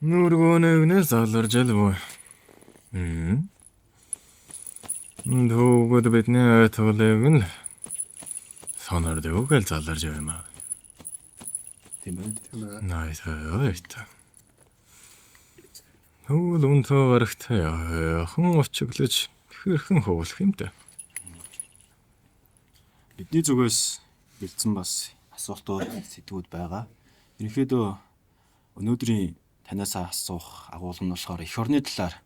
Нүргөөнөөс заларж алгүй. Дүүгүүд бидний ойлголыг нь сонордог л заларж байна. Тийм ээ. Найсаа. Хөл өнтөө гарахтай хэн очиглож хэрхэн хөвлөх юм бэ? Бидний зүгээс бэлдсэн бас асуултууд сэдвүүд байгаа. Ерөнхийдөө өнөөдрийн танаас асуух агуулга нь болохоор эх орны талаар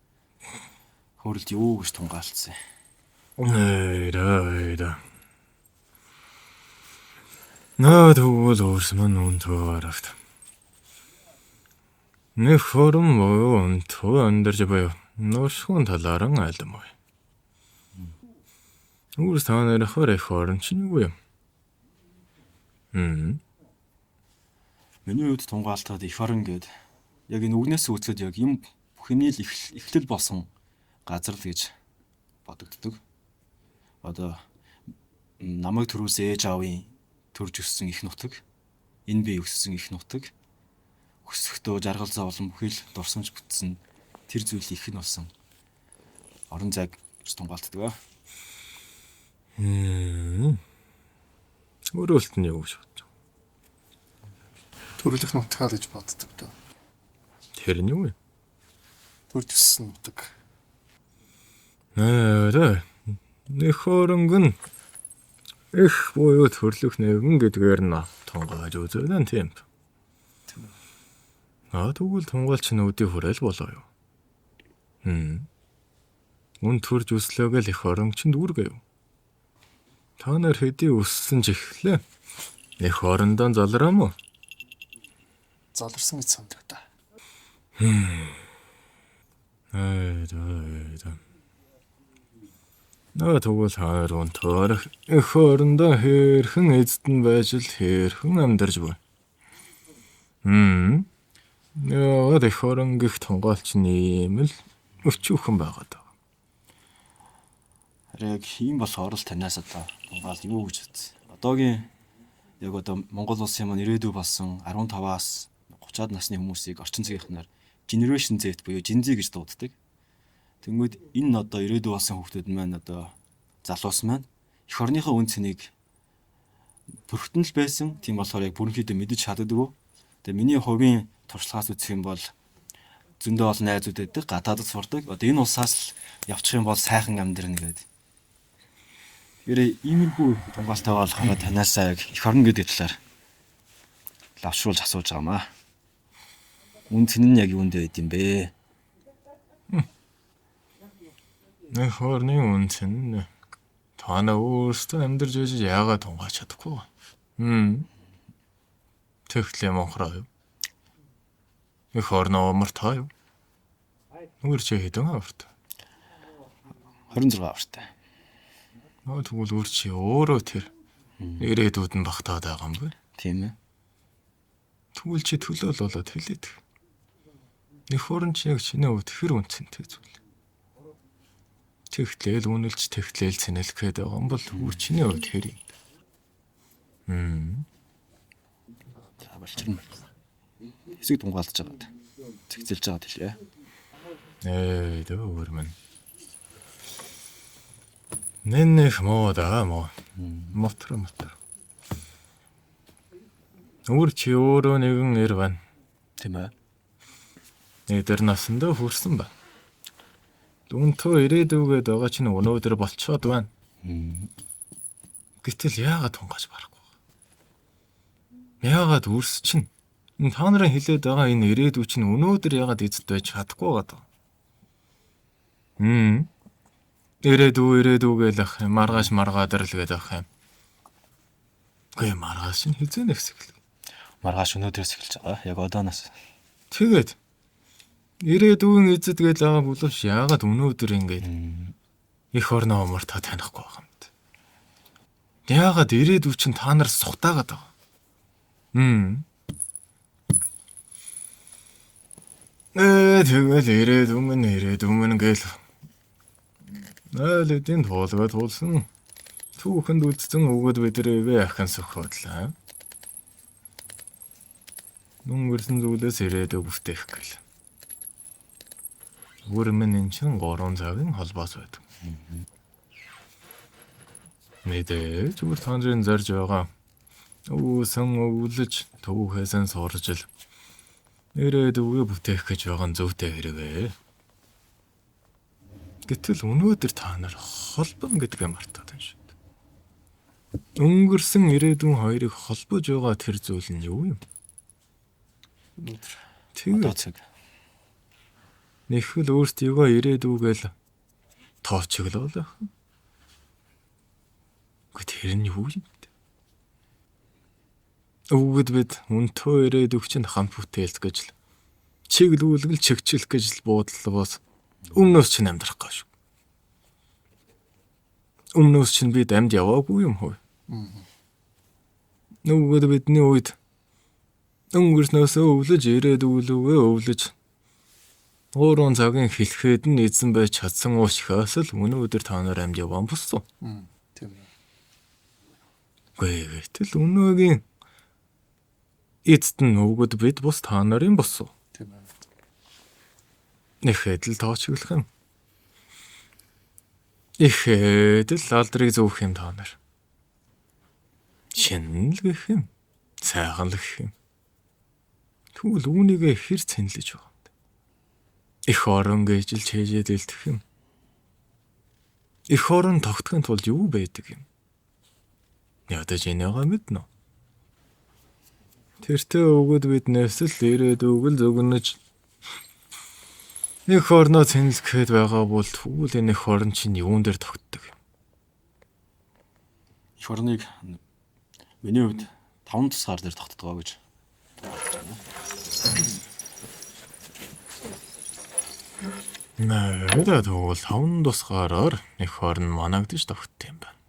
хөрөлд юу гэж тунгаалцсан. Эйда. Тэгвэл өөрсмөн өнтөө гарахт. Нэг хором өнтөө амьдарч буй нуушгын талаар нь айлмаа. Үүс таанаар эх орон чинь юу юм? Миний хувьд тунгаалтад эх орон гээд яг энэ үгнээс үүсгэд яг юм бүхний л эхлэл болсон газар л гэж бодогддог. Одоо намайг төрүүлсэн ээж аавын төрж өссөн их нутаг, энэ би өссөн их нутаг, өсөхдөө жаргал зовлон бүхэл дурсамж бүтсэн тэр зүйл их нь болсон орон зайг гэж тунгаалтдаг. Өөрөлт нь юу гэж бодож байна? Төрөлх нутгаа гэж боддог доо. Тэр нь юу юм? Төрж өссөн нутаг. Эх оронг нь эх буюу төрлөх нэгэн гэдгээр нь тунгааж үзэн тийм. Тэгвэл тунгаалч нь өдий хүрээл болоо юу? Үн төрж өслөөг л эх орон чинь дүүргээ юу? Та нар хэдий өссөн ч ихлээ. Эх орондоо залраа мó? Заларсан гэж санагдаа. Тэгвэл хаарун тоорох эх орондоо хэрхэн эзэд нь байж л хэрхэн амьдарч буй. Эх орон гих тунгаалч нь ийм л өчүүхэн байгаа даа. Яг ийм болохоор л танаас одоо тунгаал юу гэж бодсон. Одоогийн яг одоо Монгол улсын маань ирээдүй болсон 15-аас 30-аад насны хүмүүсийг орчин цагийнхнаар Generation Z буюу Gen Z гэж дууддаг. Тэнгүүд энэ одоо ирээдүй болсон хүмүүс маань одоо залуус маань эх орныхоо үн цэнийг бүрхтэн л байсан. Тийм болохоор яг бүрэнхийдөө мэдэж чаддаггүй. Тэгээ миний хувийн туршлагаас үзэх юм бол зөндөө олон найзууд байдаг, гадаадд сурдаг. Одоо энэ улсаас л явчих юм бол сайхан амьдрна гэдэг. Иймэрхүү тунгаалтай болохоор танаас яг эх орн гэдэг талаар лавшруулж асууж байгаамаа. Үн цэн нь яг юунд байд юм бэ? Эх орны үн цэн таана өөрсдөө амьдарч байж яагаад тунгааж чадахгүй? Тэгтлээ монхроо юу? Эх орноо мартаа юу? Нүгэр чи хэдэн аварт? 26 авартай. Тэгвэл өөр чи өөрөө тэр ирээдүйд нь багтаад байгаа юм бэ? Тийм ээ. Тэгвэл чи төлөөл болоод хэлээд. Эх орн чи яг чиний хувьд хэр үнцэнтэй зүйл. Тэгтлээл үнэлж тэгтлээл цэнэлэх гээд байгаа юм бол өөр чиний хувьд хэр юм? За болчихно. Хэсэг тунгаалж байгаад зэгцэлж байгаад хэлье. Өөр мэн. Нэнэх модаа мо. Мотор. Өөр чи өөрөө нэгэн нэр байна. Тийм ээ. Эдэр насандаа хүрсэн ба. Дүнтөө ирээдүйгээд байгаа чинь өнөөдөр болцоод байна. Гэтэл яагаад тунгааж барахгүй? Яагаад үрс чинь? Та нарын хэлээд байгаа энэ ирээдүй чинь өнөөдөр яагаад эзэд байж чадахгүй байгаа даа? Ирээдүйгээл ах юм, маргааш дарлгээд ах юм. Гэ маргааш нь хизээ нэгсгэл. Маргааш өнөөдрөөс эхэлж байгаа. Яг одооноос. Тэгээд ирээдүйн эзэд гэж байгаа боловч яагаад өнөөдөр ингэж эх орноо мартаа танихгүй байгаа юм бэ? Яагаад ирээдүй чинь та нар сухтаагаад байгаа? Тэгэл ирээдүйн гээл эдийн туулгаад туулсан. Түүхэнд үлдсэн өгөөд бидрээвэ ахын сөхөдлөө. Өнгөрсөн зүйлээс ирээдүй бүтээх гэл. Үрмэн энэ чинь 3 цагийн холбоос байдаг. Мэдээ зүгээр та нарын зарж байгаа. Уусан өвлөж төвхөөсөн сурж ил. Ирээдүгөө бүтээх гэж байгаа нь зөвхөн хэрэгээ. Гэтэл өнөөдөр та нар холбон гэдгээ мартаад байна шүү дээ. Өнгөрсөн ирээдүйн хоёрыг холбож байгаа тэр зүйл нь юу юм? Одоо Тэгээд цаг. нэхэл өөртөө ирээдүгээл тооцоглоо. Тэр нь юу юм? Өвгөд бид өнтөө ирээдүг чинь хамт бүтээлц гэж л чиглүүлгэл чигчлэх гэж л буудлаас өмнөөс чинь амьдрах гэж. Өмнөөс чинь бид амьд яваагүй юм хөө. Өвгөд бидний үед өнгөрснөөс өвлөж ирээдүглүүгээ өвлөж 3 цагийн хэлэхэд нь эзэн байж чадсан уушхаас л өнөөдөр та нар амьд явсан боссон. Тийм ээ. Гэтэл өнөөгийн эцэд нь өвгөд бид бус та нарын боссон. Тийм ээ. Нэхэд л тоочглох юм. Ихэд л алдрыг зөөх юм та нар. Шинэ л гэх юм. Сайхан л гэх юм. Тэгвэл үүнийгээ хэр цэнлэж байгаа юм. Их орон гэж л чэжээд илтгэх юм. Их орон тогтохын тулд юу байдаг юм? Ядаж энэгаа мэднэ. Тэртээ өгöd биднээс л ирээдүг л зөгнөж их орноо цэнэлгэхэд байгаа бол тэгвэл энэ их орон чинь юун дээр тогтдог юм? Их орныг миний хувьд 5 тусгаар дээр тогтдгоо гэж. Наа, тэгвэл 5 тусгаараар их орн манагдаж тогтдог юм байна.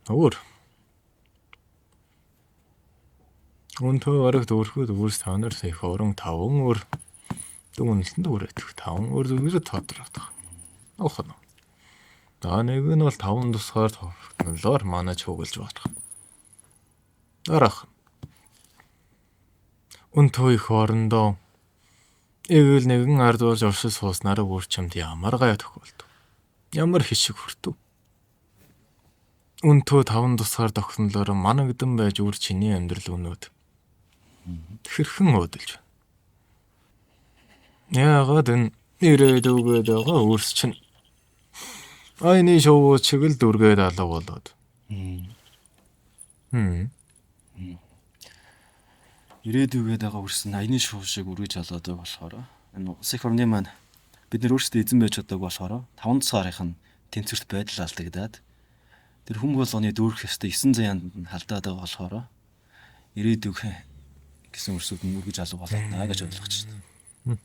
Өөр өнтөө арга дөрөхөд өөрс та нар их орон 5 өөр дүнэлтэнд өрөөдөх 5 өөр зүйлээр тодорхойлдог. Охно. За нэг нь бол 5 тусгаар тогтнолоор манаж хөглж болох. Дараах. Өнтөө их орондоо эгэл нэгэн ард болж оршил сууснараа үрчимд ямар гай тохиолдов. Ямар хишиг хүртв. Өнтөө 5 тусгаар тогтнолоор манагдан байж үр чиний амьдрал өнөөд хэрхэн өдөлж байна. Яагаад энэ ирээдүгээд байгаа өөрс чинь айны шоу чиглэл дүргээд алга болоод. Ирээдүгээд байгаа үрсэн аяны шуу шиг үргэж алаад байгаа болохоор энэ улс их орны маань бид нар өөрсдөө эзэн байж чаддаг болохоор 5 цагаарынх нь тэнцвэрт байдал алдагдаад тэр хүм болгоны дүүрэх ёстой 9 заяанд нь халдаад байгаа болохоор ирээдүг гэсэн үрсүүд нь үргэж алга болоод гэж ойлгож байна.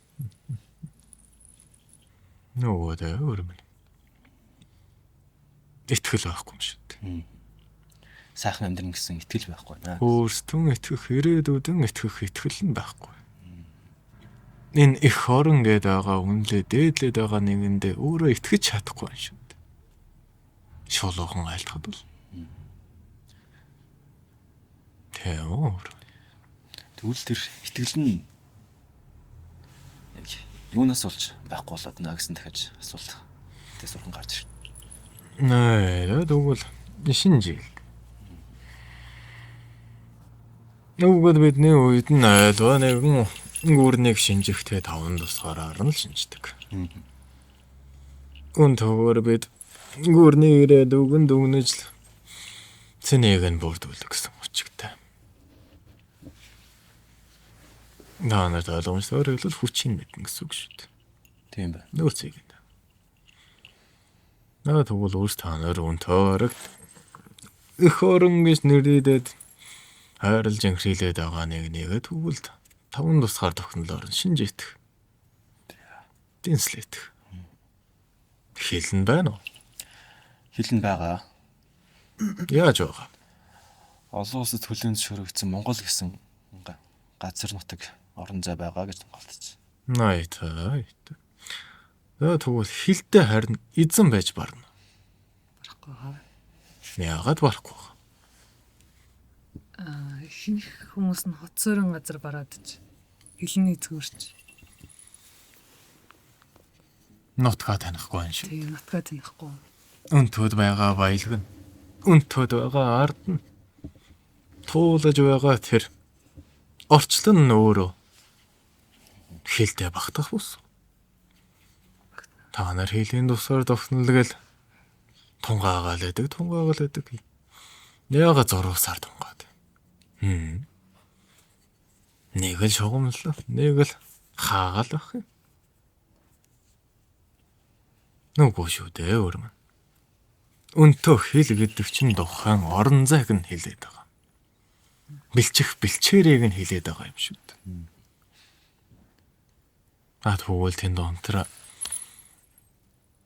Нөөдөө өрмөн. Итгэл байхгүй юм шүү дээ. Сайхан амьдрын гэсэн итгэл байхгүй наа. Өөрсдөө итгэх ирээдүйдэн итгэх итгэл нь байхгүй. Энэ их орон гээд байгаа үнлээ дээдлээд байгаа нэгэндээ өөрөө итгэж чадахгүй юм шүү дээ. Шолоохон айлтгад бол. Тэвэр. Тэгвэл тэр итгэл нь яг юунаас болж байхгүй болоод наа гэсэн дахиж асуулт. Тэ сурхан гарч ирнэ. Наа, тэгвэл шинжил. Нөгөөд бидний үед нь айлва нэгэн гүрнийг шинжихтэй 5 тусгаараар нь л шинждэг. Өнтөөр бид гүрний ирээдүгэн дүгнэж л цэнийг нь бүрдүүлэх гэсэн учигтай. Наанад ойлгомжтой хэлбэл хүчийг мэднэ гэсэн үг шүү дээ. Тийм байна. Нөөцийг. Наа тэгвэл өөрс та нар өнтөөр их орон гэж нэрлэдэг хайрлж инхрийлээд байгаа нэгээ тэгвэл 5 тусгаар тогтнолоор шинжээдэх. Дэнслэдэх. Хэлэн байна уу? Хэлэн байгаа. Яаж байгаа? Олон улсад хүлээн зөвшөөрөгдсөн Монгол гэсэн газар нутаг орон зай байгаа гэж тунгаалтаж. Найтай. Тэгвэл хилтэй харин эзэн байж барна. Барахгүй. Яагаад барахгүй? Шинэх хүмүүс нь хоцорон газар бараад ч хэлний эзгүүрч. Нутгаа танихгүй юм шүү. Тэгээ нутгаа танихгүй. Өнтөд байгаа баялаг нь өнтөд байгаа ард нь туулаж байгаа тэр орчлон нь өөрөө хэлдэ багтах бус. Та нар хийлийн тусаар тогтнолгөл тунгаагаал байдаг. Яга зурвсаар тунгаад. Нэг л шугамлаа, нэг л хаагалах юм. Нүгөө шүү дээ өөрмөн. Өнтөө хэл гэдэг чинь тухайн орон зайг нь хэлээд байгаа. Бэлчих бэлчээрийг нь хэлээд байгаа юм шүү дээ. Тэгвэл тэнд онтра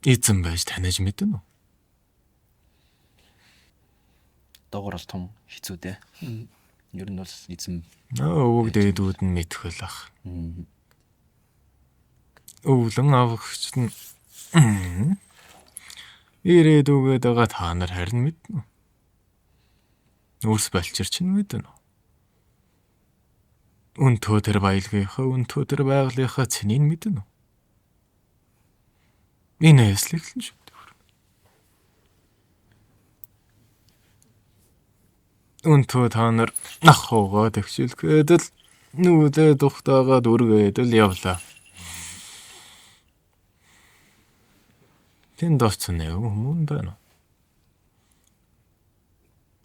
эзэн байж таних мэдэн үү? Доогор бол том хэцүү дээ. Ер нь бол эзэн Өвөг дээдүүд нь мэдхэл ах. Өвлөн авахч нь ирээдүгээд байгаа та нар харин мэднэ үү? Үрс балчир чинь мэднэ үү? Өнтөө тэр баялгийнхаа, өнтөө тэр байгалийнхаа цэнийг мэднэ үү? Энэ эслэглэн шүү дээ. Өнтөө та нар нахуугаа тэгшилгээд л нүүдээ тухтаагаад үргээд л явлаа. Тэнд очсон юм байна.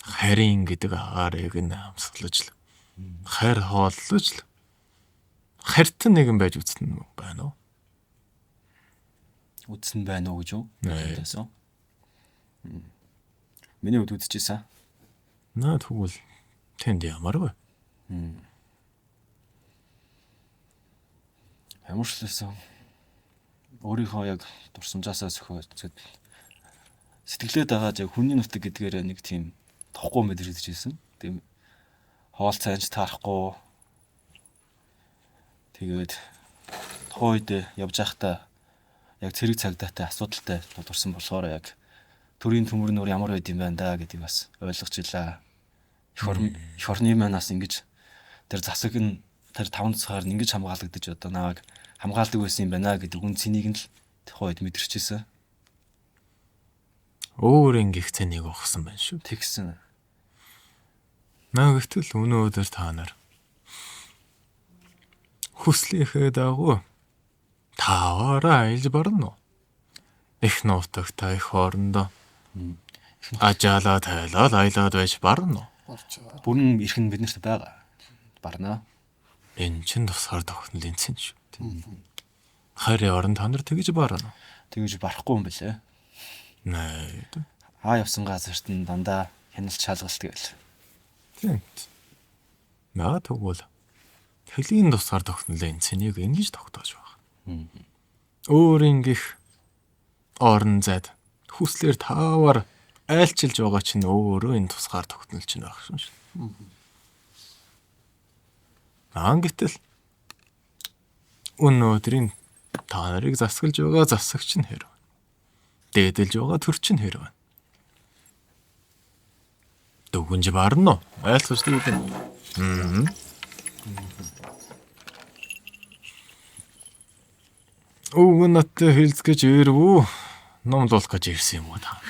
Харин гэдэг агаарыг нь амсгалж л. Хайр хооллож л. Хайртан нэгэн байж үзсэн юм байна уу? үзсэн байна уу гэж юу? Nee. Тэсээ. Миний хувьд үзчихсэн. Наа тэгвэл тэнд ямар вэ? Ямар ч байсан өөрийнхөө яг дурсамжаасаа сөхөөд сэтгэлээд байгаа яг хүний нутаг гэдгээр нэг тийм тохгүй мэдэрч ирсэн. Тийм хоол цайнч таарахгүй. Тэгээд тухайн үед явж байхдаа яг цэрэг цагдаатай асуудалтай тулгарсан болохоор яг төрийн төмөр нөр ямар байд юм байна да гэдгийг бас ойлгож илаа. Эх орны манаас ингэж тэр засаг нь тэр 5 цагаар ингэж хамгаалагдаж одоо наваг хамгаалдаг байсан юм байна гэдэг үн цэнийг нь л тухайн үед мэдэрчээсэн. Өөр ингэх цэнийг ухсан байна шүү. Тэгсэн. Наа гэтэл өнөөдөр та нар хүслийнхээ дагуу таваараа айлж барна уу? Их нутагта их орондоо ажаалаа тайлаад айлаад байж барна уу? Барч байгаа. Бүрэн ирэх нь биднэрт байгаа. Барнаа. Энэ чинь тусгаар тогтнолын цэн шүү. Хайрын орон та нар тэгж барна. Тэгэж барахгүй юм бэлээ. Наа. Явсан газарт нь дандаа хяналт шалгалт гээл. Тийм. Наа тэгвэл хөлийн тусгаар тогтнолын цэнийг ингэж тогтоож байгаа. Өөр ингэх орон зайд хүслээр таавар айлчилж байгаа чинь өөрөө энэ тусгаар тогтнол чинь байх шүү. Гэтэл өнөөдрийн та нарыг засгалж байгаа засагч нь хэрв. Дээдэлж байгаа төрч нь хэрв. Дүгүнж барна уу? Айлцж дийдэн. Өгнөт хэлцгэж ирвүү. Номлуулах гэж ирсэн юм уу та?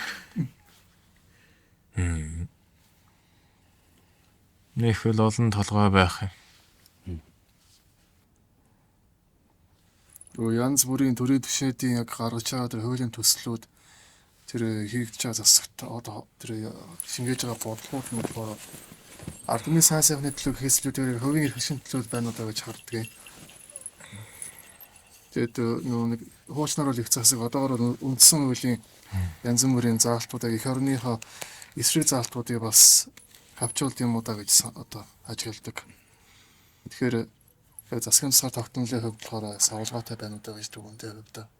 Нэхэл олон толгой байх юм. Янз бүрийн төрийн түвшинүүдийн яг гаргаж байгаа тэр хуулийн төслүүд тэр хийгдэж байгаа засагт одоо тэр шингээж байгаа бодлогууд нь болохоор ардны сайн сайхны төлөв хэслүүдээр хувийн эрх шин төлөв байна удаа гэж харддаг. Тэгээд нэг хуучнаар бол их засаг одоогоор үндсэн хуулийн янз бүрийн заалтуудыг эх орныхоо эсрэг заалтуудыг бас хавчуулт юм уу да гэж одоо ажигладаг. Тэгэхээр засгийн тусгаар тогтнолын хувьд болохоор саралгаатай байна удаа гэж дүгнэдэг хувьд.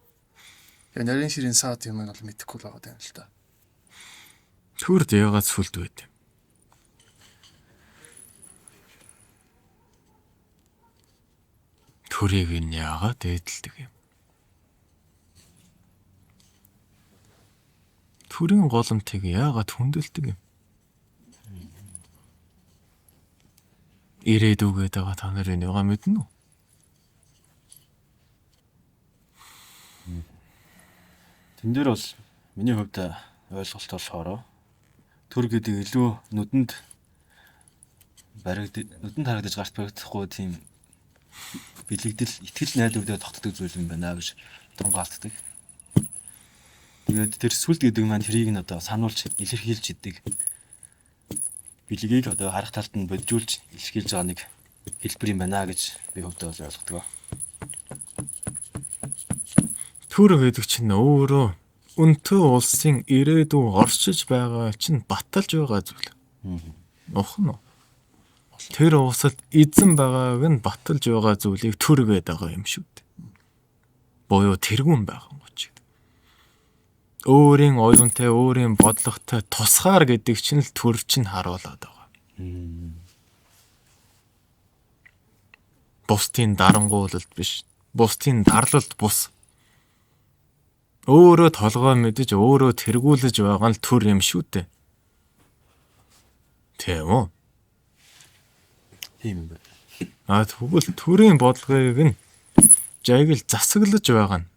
Тэгээ нарийн ширийн саад юм нь бол мэдэхгүй л байгаа юм л да. Төрд яагаад сүлд байд юм? Төрийг нь яагаад дээдэлдэг юм? Төрийн голомтыг яагаад хүндэлдэг юм? Ирээдүгээд байгаа та нарын яагаад мэднэ үү? Тэн дээр бол миний хувьд ойлголт болохоор төр гэдэг илүү нүдэнд харагдаж гарт баригдахгүй тийм бэлэгдэл, итгэл найдвартай тогтдог зүйл юм байна гэж тунгаалддаг. Тэгээд тэр сүлд гэдэг маань тэрийг нь одоо сануулж илэрхийлж идэг. Бэлгийг одоо харах талд нь боджуулж илэрхийлж байгаа нэг хэлбэр юм байна гэж би хувьдаа бол ойлгодог. Төр гэдэг чинь өөрөө өнтөө улсын ирээдүй оршиж байгаа чинь баталж байгаа зүйл. Ухна. Тэр усад эзэн байгааг нь баталж байгаа зүйлийг төр гэдэг байгаа юм шүү дээ. Боёо тэргүүн байгаа юм чи. Өөрийн оюунтай, өөрийн бодлоготой тусгаар гэдэг чинь л төр чинь харуулад байгаа. Бусдын дарангуулалт биш. Бусдын дарлалт бус. Өөрөө толгой мэдэж өөрөө тэргүүлж байгаа нь төр юм шүү дээ. Тийм үү? Тийм юм байна. Тэгвэл төрийн бодлогыг нь жагил засаглаж байгаа нь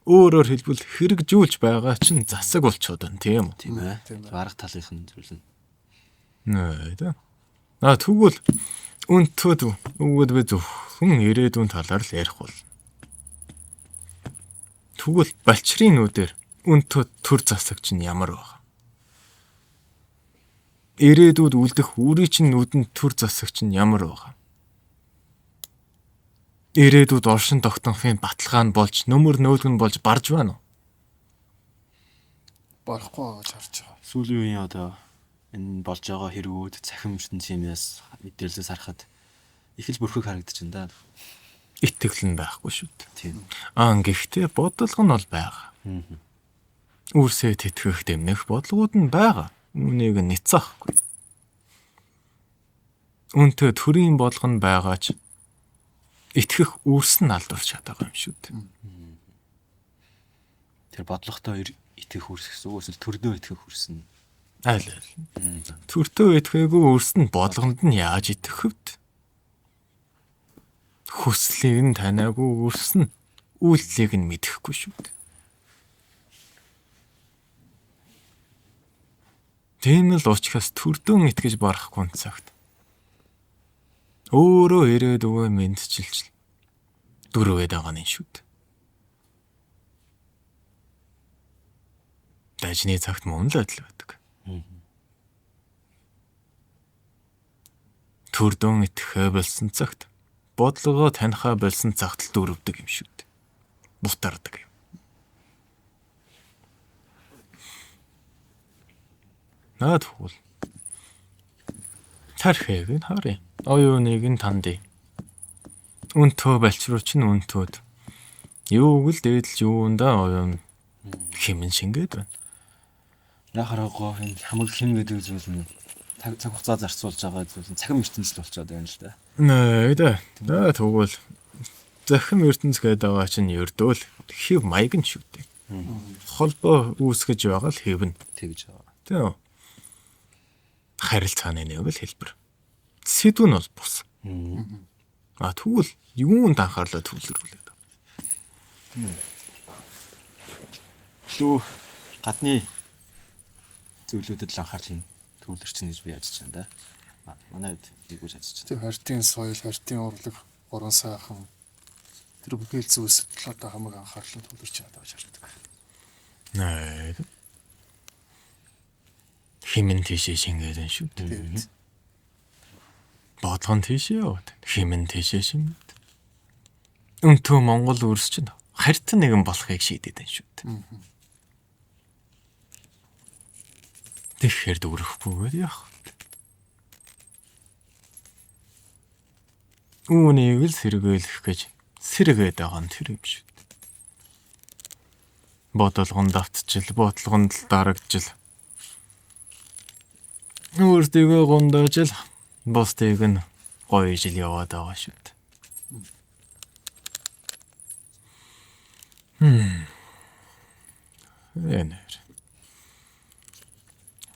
өөрөөр хэлбэл хэрэгжүүлж байгаа чинь засаг болчиход байна, тийм үү? Тийм ээ. Арга талынх нь зүйл нь. Нэ. Тэгвэл өнтөд өгөөд би зөвхөн ирээдүйн талаар л ярих бол. Тэгвэл балчрын нүдээр өнтөд төр засаг чинь ямар байна? Ирээдүйд үлдэх үрийн чинь нүдэнд төр засаг чинь ямар байна? Ирээдүйд оршин тогтнохын баталгаа нь болж нөмөр нөөлгөн болж барж байна уу? Барахгүй гэж харж байгаа. Сүүлийн үеийн одоо энэ болж байгаа хэрэгүүд цахим ертөнцөөс мэдээлэлээс харахад их л бүрхэг харагдаж байна да. Итгэл нь байхгүй шүү дээ. Тийм. Гэхдээ бодлого нь бол байгаа. Үрсээ тэтгэх дэмнэх бодлогууд нь байгаа. Үүнийг нэцэхгүй. Үнтэй төрийн бодлого нь байгаа ч итгэх үрс нь алдварч чадаагүй юм шүү дээ. Тэр бодлоготой итгэх үрс гэсэн үг эсвэл төрдөө итгэх үрс нь Айл. Төртөө итгэхээгүй үрс нь бодлогонд нь яаж итгэх вэ? Хүслийг нь танаагүй үрс нь үйлдэлийг нь мэдэхгүй шүү дээ. Тийм л учраас төрдөн итгэж барахгүй цагт өөрөө ирээдүгөө мэдчилж дөрөвөд байгаа нь шүү дээ. Дажны цагт мөн л адил байдаг. Төрдөн итгэхээ болсон цагт бодлогоо танихаа болсон цагт л дөрөвдөг юм шүү дээ. Бутардаг юм. Тэгвэл тархийг нь харъя. Оюуныг нь тандъя. Өнтөө балчруу чинь өнтөөд. Юуг л дээдлж юундаа оюун хэмэн шингээд байна. Яхараагаа энэ хамаг хин гэдэг зүйл нь цаг хугацаа зарцуулж байгаа зүйл нь цахим ертөнцийн болчиход байна л да. Нэ. Тэгвэл захим ертөнц гэдэг байгаа чинь ердөөл хэв маяг нь шүү дээ. Холбоо үүсгэж байгаа л хэв нь. Тэгж байгаа. Тийм. Харилцааны нэг л хэлбэр. Сэдв нь бол бус. Тэгвэл юунд анхаарлаа төвлөрүүлээд байна? Лүү гадны зүйлүүдэд л анхаарлын төвлөрчин гэж би ядчих байна да. Манай хэд ийгүүж ядчих. Тэр хартийн соёл, хартийн урлаг, уран сайхан тэр бүхэл зүйлс одоо хамаг анхаарлын төвлөрч чадаа гэж хардаг. Нэ. Химэн тийшээ шингээд байна шүү дээ. Бодлого тийшээ яваад химэн тийшээ шингээд. Өнтөө Монгол үрс чинь харьцан нэгэн болохыг шийдээд байна шүү дээ. Тэгэхээр дүүрэхгүйгээр яах вэ? Үүнийг л сэргээлэх гэж сэргээд байгаа нь тэр юм шүү дээ. Бодлогон давтчил, бодлогонд л дарагдчил. Өөртөө гондоожил, бусдыг нь гоё жил яваад байгаа шүү дээ. Энэр.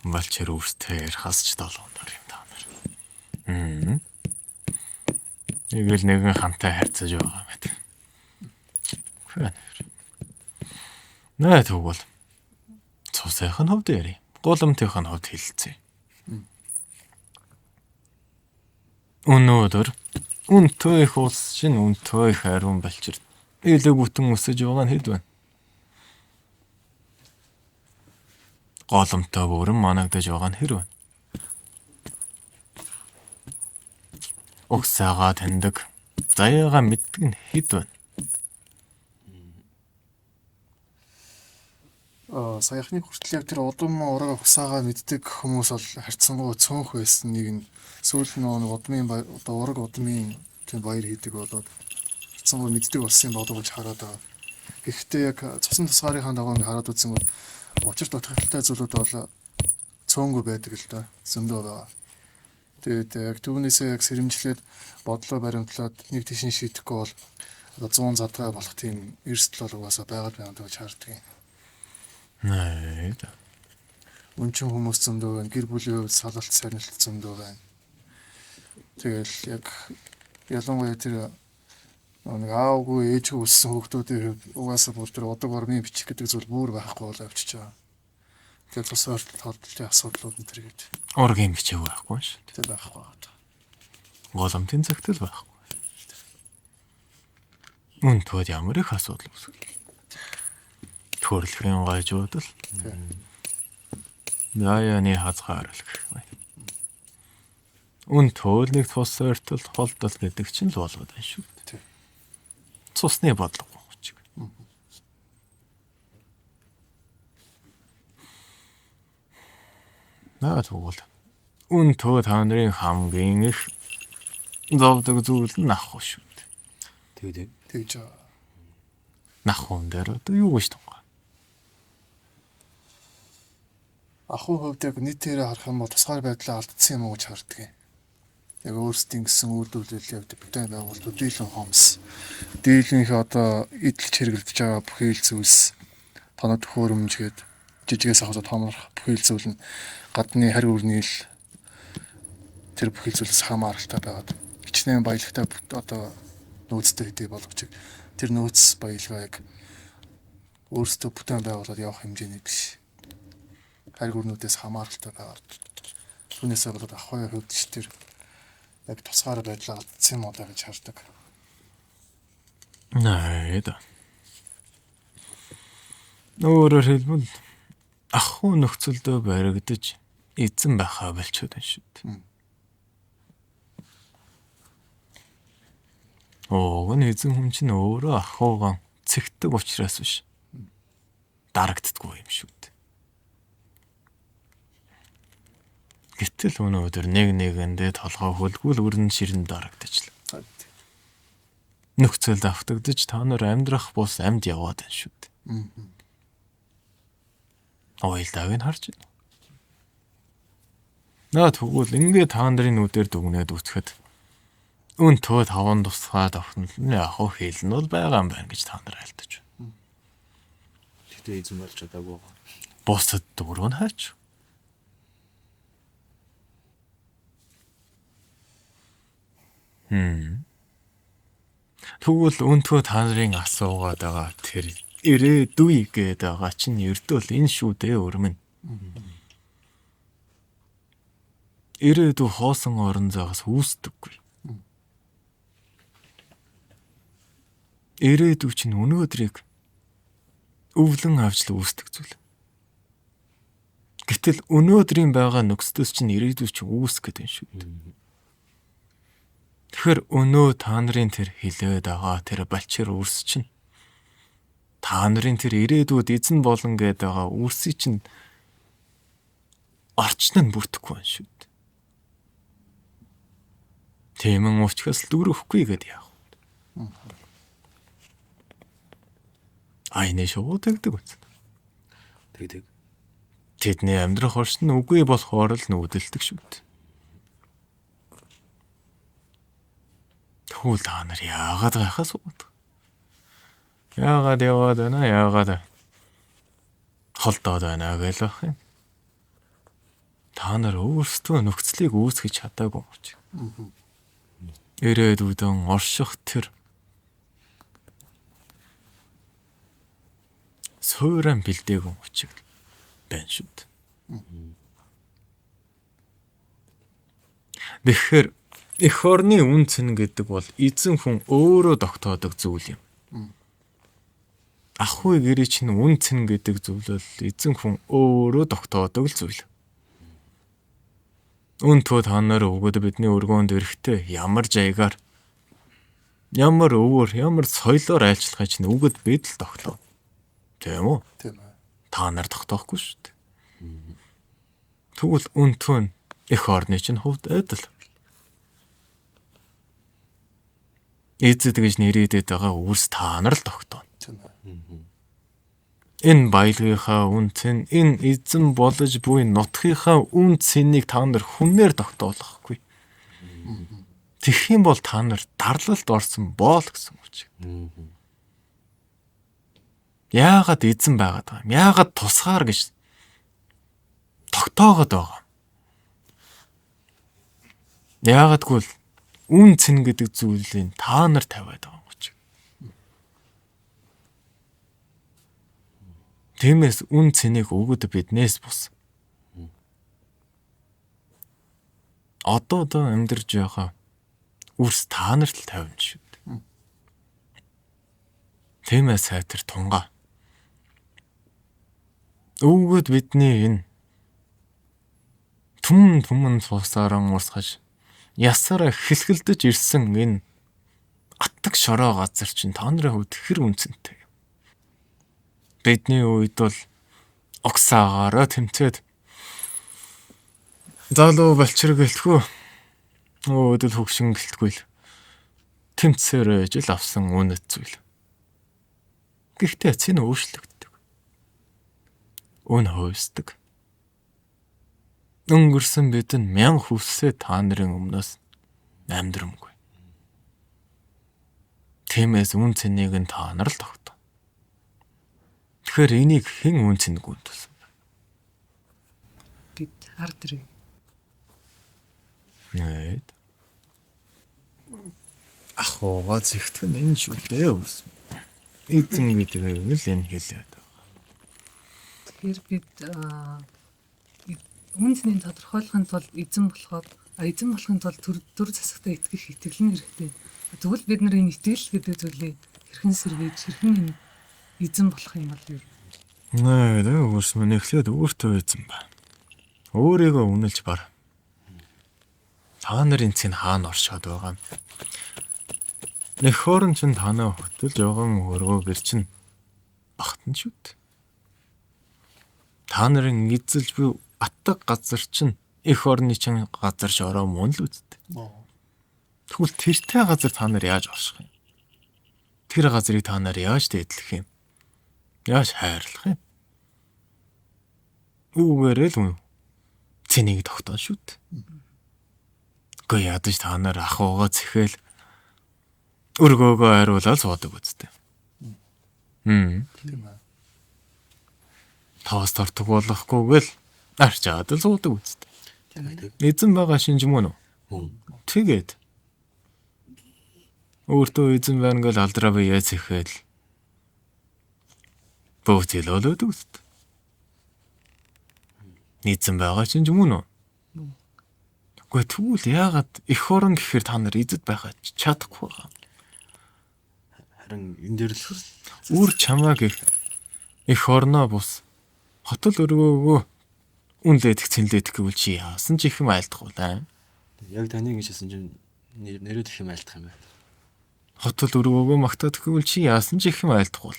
Балчир үрсээр хасч 7 нар юм та нар. Нэг л нэгэн хамтаа харьцаж байгаа мэт. Нэ тэгвэл Улсынх нь хувьд ярив. Голомтынх нь хувьд хэлэлцээ. Өнөөдөр үнэтэй их улс чинь үнэтэй их ариун балчир. Илүү бүтэн өсөж байгаа нь хэд байна? Голомтой бүрэн манагдаж байгаа нь хэр байна? Угсаага таньдаг, заяага мэддэг нь хэд байна? Саяхны хүртэл яг тэр удам ураг угсаагаа мэддэг хүмүүс бол харьцангуй цөөнх байсан. Нэг нь сүүл нь нэг удмын одоо ураг удмын тийм баяр хийдэг болоод харьцангуй мэддэг болсон болов гэж хараад байгаа. Гэхдээ яг цусан тусгаарынхаа дагуу хараад үзсэн бол учир дутагдaltaй зүйлүүд бол цөөнгүй байдаг л да. Зөндөө байгаа. Тэгээд яг түүнээсээ яг сэрэмжлээд бодлоо баримтлаад нэг тийшин шийдэхгүй бол одоо 100 задгай болох тийм эрсдэл бол угаасаа байгаад байна гэж харддаг юм. Наа. Үнчин хүмүүс зөндөө байна. Гэр бүлийн хувьд салалт сарнилт зөндөө байна. Тэгэл яг ялангуяа тэр нэг аавгүй ээжгүй өссөн хүүхдүүдийн хувьд угаасаа бүр тэр удаг ормын бичих гэдэг зүйл бүр байхгүй болоо явчихж байгаа. Тэгээд тус оролтын асуудлууд энэ төр гэж. Ургийн бичээг байхгүй шүү. Тэр байхгүй байгаа. Голомтын цагтл байхгүй. Үнэхээр ямар их асуудал үүсгэж. Төрөлхийн гайжууд л яаны хазгаарл гэх юм. Үн төөлнийг тус ойртол холдол гэдэг чинь л болгоод байна шүү. Цусны бодлого гэж. Наа тэгвэл үн төө та нарын хамгийн их зовдөг зүйл нь ах шүү. Тэгж Нахун дээр одоо юу гэж тунгаа. ахуй хувьд яг нийтээрээ харах юм бол тусгаар байдлаа алдсан юм уу гэж харддаг юм. Яг өөрсдийн гэсэн үйлдвэрлэл явдаг бүтээн байгуулалтууд дийлэн хомс. Дийлэнх одоо идэлж хэрэглэж байгаа бүхий л зүйлс тоног төхөөрөмжгээд жижигээс ахад томрох бүхий л зүйл нь гадны харь үрний л тэр бүхий зүйлс хамааралтай байгаад хичнээн баялагтай одоо нөөцтэй хэдий болгож тэр нөөц баялгаа яг өөрсдөө бүтээн байгуулаад явах хэмжээний биш. Харь үрнүүдээс хамааралтай байгаад түүнээсээ болоод ахуй хувьд ч тэр яг тусгаар байдлаа алдсан юм уу гэж хардаг. Наа. Өөрөөр хэлбэл ахуй нөхцөлдөө баригдаж эзэн байхаа болчиход байна шүү дээ. Гэн эзэн хүн чинь өөрөө ахуйгаа цэгдэг учраас биш. Дарагддаггүй юм шүү дээ. Гэтэл өнөөдөр нэг нэгэндээ толгой хөлгүүл өрн ширэн дарагдчихлаа. Нөхцөлд автагдаж та нар амьдрах бус амьд яваад байна шүү дээ. Ойлдааг нь харж байна. Наа тэгвэл ингээд та нарын нүдээр дүгнээд үцхэд өн төө таван тусгаад авахн яг хэл нь бол байгаа юм байна гэж та нар альдаж байна. Тэгтээ эзэн болж чадаагүй. Бусад дөрөв нь хаач. Тэгвэл өнтөө та нарын асуугаад байгаа тэр ирээдүй гэдэг байгаа чинь ердөө л энэ шүү дээ өрмөн. Ирээдүй хоосон орон зайгаас үүсдэггүй. Ирээдүй чинь өнөөдрийг өвлөн авч л үүсдэг зүйл. Гэтэл өнөөдрийн байгаа нөхцөлс чинь ирээдүй чинь үүсэх гэдэг юм шүү дээ. Тэгэхээр өнөө та нарын тэр хилээд байгаа тэр балчир үрс чинь та нарын тэр ирээдүйд эзэн болон гэдэг байгаа үрсийг чинь орчин нь бүрдэхгүй байна шүү дээ. Тэмэн уучгаас л дөрөхгүй гэдэг яах вэ? Айны шууд тэгдэг үст. Тэгдэг. Тэдний амьдрах орчин нь үгүй болохоор л нүүдэлдэг шүү дээ. Тэгвэл та нар яагаад гайхаас уу? Яагаад яваад байна? Яагаад холдоод байна гэж байх юм? Та нар өөрсдөө нөхцөлийг үүсгэж чадаагүй юм чи. Ирээдүйдэн орших тэр сууран бэлдээгүй юм чи. байна шүү дээ. Тэгэхээр эх орны үн цэн гэдэг бол эзэн хүн өөрөө тогтоодог зүйл юм. Ахуй гэрээ чинь үн цэн гэдэг зүйл бол эзэн хүн өөрөө тогтоодог зүйл. Үнтөө та нар өгөөд бидний өргөөнд эрэхтэй ямар жаягаар ямар өвөр ямар соёлоор айлчлахыг чинь өгөөд бид л тогтоо. Тийм үү? Тийм ээ. Та нар тогтоохгүй шүү дээ. Тэгвэл үнтөө нь эх орны чинь хувьд адил. Эзэд гэж нэрийдэд байгаа үрс та нар л тогтоо. Тийм ээ. Энэ баялагынхаа үн цэн, энэ эзэн болж буй нутгийнхаа үн цэнийг та нар хүнээр тогтоолохгүй. Тэгэх юм бол та нар дарлалд орсон боол гэсэн үг чинь. Яагаад эзэн байгаад байгаа юм? Яагаад тусгаар гэж тогтоогод байгаа юм? Яагадгүй л үн цэн гэдэг зүйлийг та нар тавиад байгаа юм чи. Тиймээс үн цэнийг өгөөд биднээс бус. Одоо амьдарч байгаа үрс та нарт л тавина шүү дээ. Тиймээс сайтар тунгаа. Өгөөд бидний энэ түмэн цусааран урсгаж ясаараа хэлхэлдэж ирсэн энэ атдаг шороо газар чинь та нарын хувьд хэр үнцэнтэй. Бидний үед бол оксаагаараа тэмцээд залуу балчир гэлтгүй өөдөл хөгшин гэлтгүй л тэмцээр ижил авсан үнэт зүйл. Гэхдээ цэн өөрчлөгддөг. Өн хөөсдөг. Өнгөрсөн бидэн мянга хүссээ та нарын өмнөөс амьдрамгүй. Тиймээс үн цэнийг нь та нар л тогтоо. Тэгэхээр энийг хэн үн цэнэг үнэлсэн бэ? Бид ард ирээ. Нет. Ахоо зэгтэн энэ шүү дээ үс. Эзэн гэдэг нь л энэ хэлээд байгаа. Тэгэхээр бид үн цэнийг тодорхойлохын тулд эзэн болохын тулд төр засагтаа итгэх итгэл нь хэрэгтэй. Тэгвэл бид нар энэ итгэл гэдэг зүйлийг хэрхэн сэргийж хэрхэн эзэн болох юм бол юу? Нэ, өөрс мөн эхлээд өөртөө эзэн ба. Өөрийгөө үнэлж бар. Та нарын цэн хаана оршоод байгаа юм? Эх орн чинь танаа хөтөлж явган өргөө гэр чинь багтан шүү дээ. Та нарын эзэлж буй атдаг газар чинь эх орны чинь газар шороо мөн л үсттэй. Тэгвэл тэртэй газар та нар яаж орших юм? Тэр газрыг та нар яаж дээдлэх юм? Яаж хайрлах юм? Үгээрээ л цэнийг тогтоон шүү дээ. Гэхдээ ядаж та нар ахуугаа цэхэл өргөөгөө хариулаад суудаг үсттэй. Тийм ээ. Тоос тортог болохгүйгээл арчаад л суудаг үсттэй. Эзэн байгаа шинж мөн үү? Тэгээд өөртөө эзэн байна гэж алдраа бие цэхэл бөөцөл олоод үст. Эзэн байгаа шинж мөн үү? Гэхдээ тэгвэл яагаад эх орн гэхээр та нар эзэд байгаа чадахгүй байгаа? Харин энэ дээр л Үр чамааг эх орноо бус хотол өргөөгөө үнлэдэх цэнлэдэх гэвэл чи яасан ч их юм айлдах уу? яг таны ингэж хэлсэн чинь нэрээд их юм айлтах юм байна. Хотол өргөөгөө магтаадах гэвэл чи яасан ч их юм айлдах уу?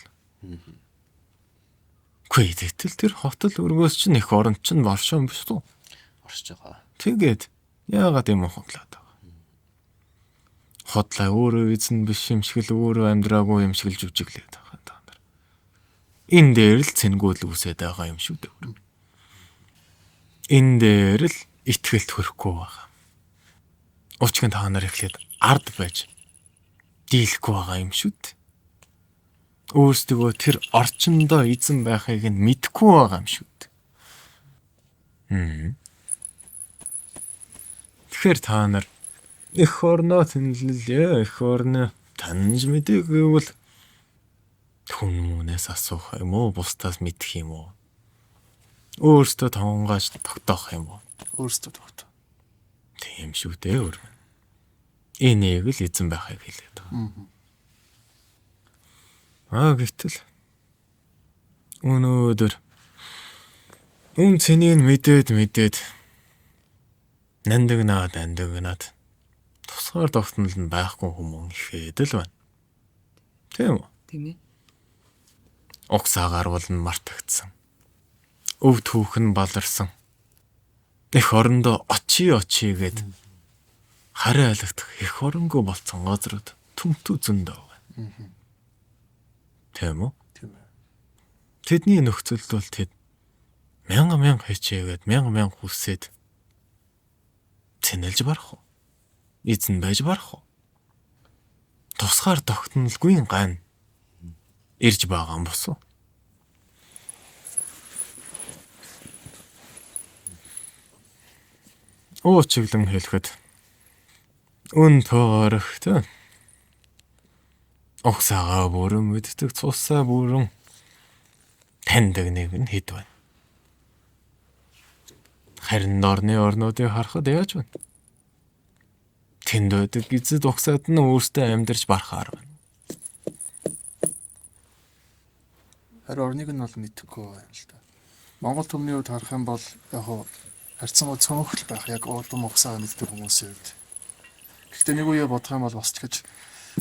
Үгүй тэгтэл тэр хотол өргөөс чинь эх орн чинь боршоо биш үү? Оршиж байгаа. Тэгээд яагаад юм хонглоод байгаа? Хотлаа өөрөө эзэн биш юм шиг л өөрөө амьдраагүй юм шиг л жүжиглээд байгаа та нар. Энэ дээр л цэнгүүл үсээд байгаа юм шүү дээ. Энэ дээр л итгэлт хөрөхгүй байгаа. Учир нь та нар эхлээд ард байж дийлэхгүй байгаа юм шүү дээ. Өөрсдөө тэр орчиндөө эзэн байхыг нь мэдэхгүй байгаа юм шүү дээ. Тэгэхээр та нар эх орноо тэнэллээ, эх орноо таньж мэдээ гэвэл хүн мөнөөс асуух юм уу, бусдаас мэдэх юм уу? Өөртөө тонгоож тогтоох юм уу? Өөрсдөө тогтоо. Тийм шүү дээ өөр. Энийг л эзэн байхыг хэлээд байгаа. Гэтэл өнөөдөр цэнийг мэдээд нандагнаад тусгаар тогтнол нь байхгүй хүмүүс ихэд л байна. Тийм үү? Тийм ээ. Угсаагаар бол нь мартагдсан. Өв түүхэн баларсан. Эх орондоо очий гээд харин айлгдах эх оронгүй болцсон газрууд төмтүү зөндөө байна. Тийм үү? Тийм ээ. Тэдний нөхцөлд бол тэд мянга хичээгээд мянга хүсээд цэнэлж барах уу? Эзэн байж барах уу? Тусгаар тогтнолгүй гань ирж байгаа юм босоо. Чиглэн хэлэхэд өн тоорохтой. Огсаага бүрэн мэддэг цусаа бүрэн таньдаг нэг нь хэд байна. Харин орнуудыг харахад яаж байна? Тэнд байдаг эзэд огсаад нь өөртөө амьдарч барахаар байна. Харин орныг нь бол мэдэхгүй байна л да. Монгол төмний үед харах юм бол яг хуу харьцангуй цөөхөл байх яг уудам угсаа мэддэг хүмүүсийн үед. Гэхдээ нэг үе бодох юм бол бас ч гэж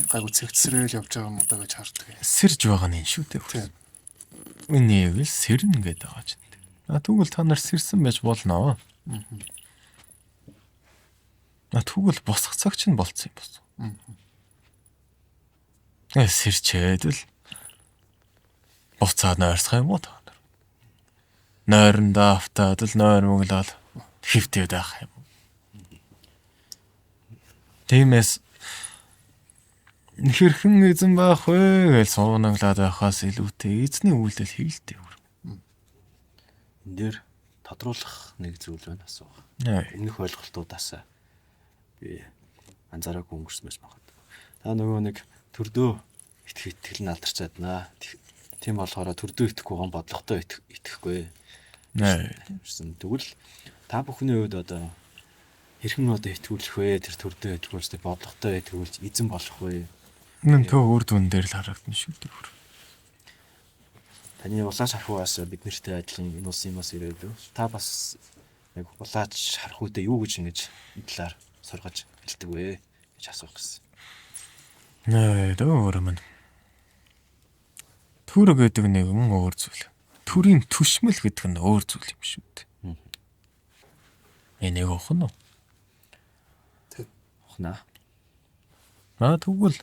гайгүй цэгцсрээл явж байгаа юм уу да гэж хардаг. Сэрж байгаа нь шүү дээ. Тийм. Үнийг л сэрнэ гэдэг байгаа ч. Тэгвэл та нар сэрсэн байж болно. Тэгвэл босох цаг чинь болцсон юм бос. Сэрчээд л буцаад нойрсох юм уу та нар? Нойрондоо автаад л нойр мөглөөл хөвтөөд байх юм. Тиймээс хэрхэн эзэн байх вэ гэж суунаглаад байхаас илүүтэй эзний үйлдэл хийлтэй. Энд дээр тодруулах нэг зүйл байна асуух. Өмнөх ойлголтуудаас би анзаараагүй өнгөрсөн байж магадгүй. Та нөгөө нэг төрдөө итгэл нь алдарч чаднаа. Тийм болохоор төрдөө итгэхгүй гон бодлоготой итгэхгүй. Тэгвэл та бүхний хувьд одоо хэрхэн одоо итгүүлэх вэ? Тэр төрдөө итгүүлж бодлоготой итгүүлж эзэн болох вэ? Төө үр дүн дээр л харагдана шүү дээ. Таны улааж харахугаас бид нартэй адилхан энэ улсын юмас ирээд та бас яг улааж харах үедээ юу гэж ингэж энэ талаар сургаж хэлдэг вэ гэж асуух гэсэн. Өөр юм. Түр гэдэг нэг өөр зүйл. Төрийн түшмэл гэдэг нь өөр зүйл юм шүү дээ. Энийг ухна уу? Ухнаа. Тэгвэл